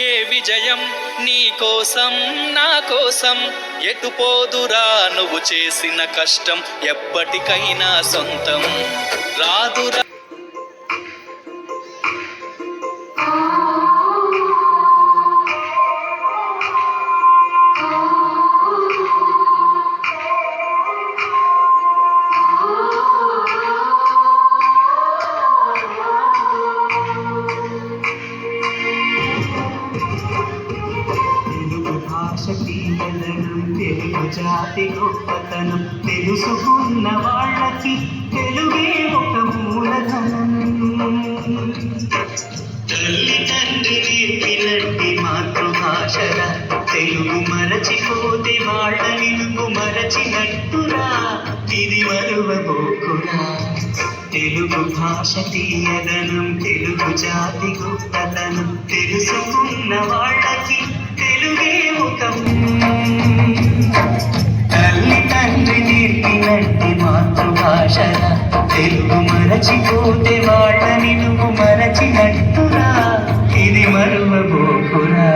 ఏ విజయం నీ కోసం నా కోసం, ఎటు పోదురా నువ్వు చేసిన కష్టం, ఎప్పటికైనా సొంతం రాదురా. తెలుగు జాతి గొప్పతనం తెలుసుకున్న వాళ్ళకి తెలుగే ఒక మూలధనం. తల్లి తండ్రి నేర్పినట్టి మాతృభాషరా, తెలుగు మరచిపోతే వాళ్ళ నిలుగు మరచినట్టురా, ఇది మరువబోకురా. తెలుగు భాష తీయదనం, తెలుగు జాతి గొప్పతనం తెలుసుకున్న వాళ్ళకి తెలుగే ఒక. తల్లి తండ్రి నేర్పినట్టి మాతృభాషరా, తెలుగు మరచిపోతే వాళ్ళ నిలుగు మరచినట్టురా, ఇది మరువబోకురా.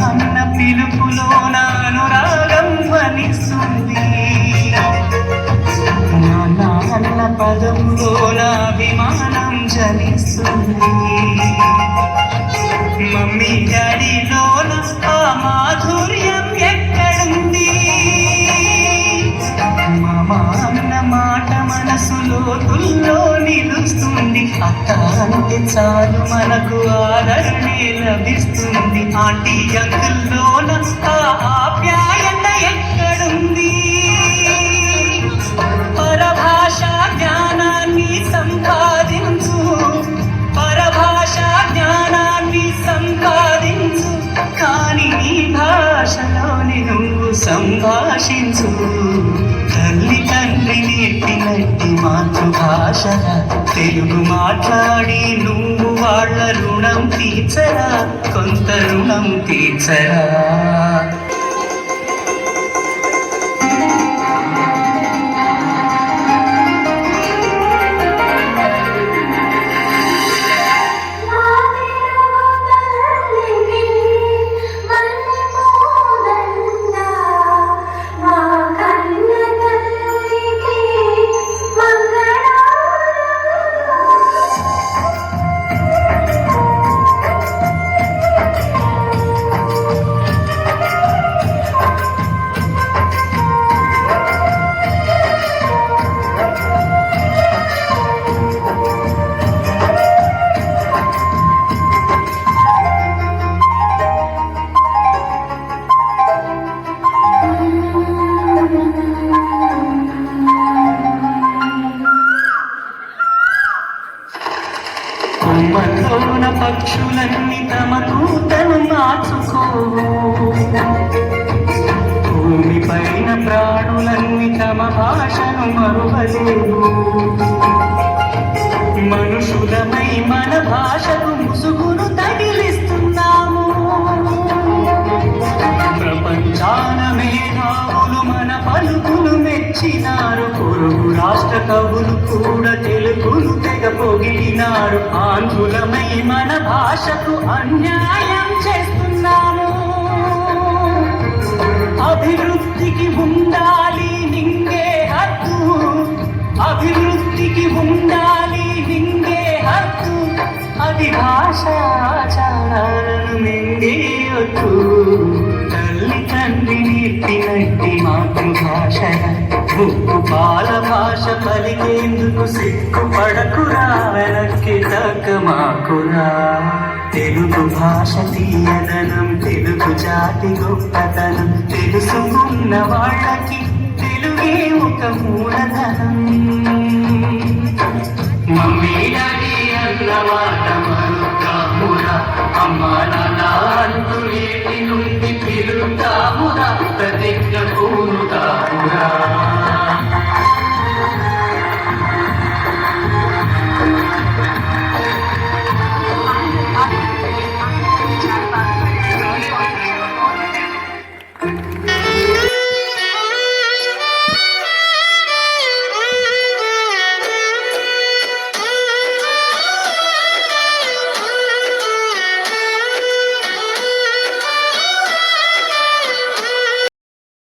అన్న పిలుపులో నానురాగం వనిస్తుంది, నాన్న పదంలో నాభిమానం జనిస్తుంది. మమ్మీ డాడీలోన ఆ మాధుర్యం ఎక్కడుంది, మామ అన్న మాట మనసులో తుల్లో నిలుస్తుంది. అత్త అంటే చాలు మనకు ఆదరణే లభిస్తుంది. ఆంటీ అంకుల్లోన ఆ ఆప్యాయత ఎక్కడుంది, పరభాషా జ్ఞానాన్ని సంపాదించు, పరభాషా జ్ఞానాన్ని సంపాదించు, కానీ నీ భాషలోని నువ్వు సంభాషించు. తల్లి తండ్రి నేర్పినట్టి మాతృభాషరా, తెలుగు మాట్లాడి నువ్వు వాళ్ళ రుణం తీర్చరా, కొంత రుణం తీర్చరా. కొమ్మలోన పక్షులన్నీ తమ కూతను మార్చుకోవు, భూమిపైన ప్రాణులన్నీ తమ భాషను మరువలేవు. మనుషులమై మన భాషకు ముసుగును తగిలిస్తున్నాము, ప్రపంచాన మేధావులు మన పలుకులు మెచ్చినారు. పొరుగు రాష్ట్ర కవులు కూడా తెలుగును తెగ పొగిడినారు. ఆంధ్రులమై మన భాషకు అన్యాయం చేస్తున్నాము. అభివృద్ధికి ఉండాలి నింగే హక్కు, అభివృద్ధికి ఉండాలి నింగే హక్కు, అది భాషాచారాలను మింగేయొద్దు. తల్లి తండ్రి నేర్పినట్టి మాతృభాషరా, ముక్కు పాల భాష పలికేందుకు సిగ్గుపడకురా, వెనక్కి తగ్గమాకురా. తెలుగు భాష తీయదనం, తెలుగు జాతి గొప్పతనం తెలుసుకున్న వాళ్ళకి తెలుగే ఒక మూలధనం.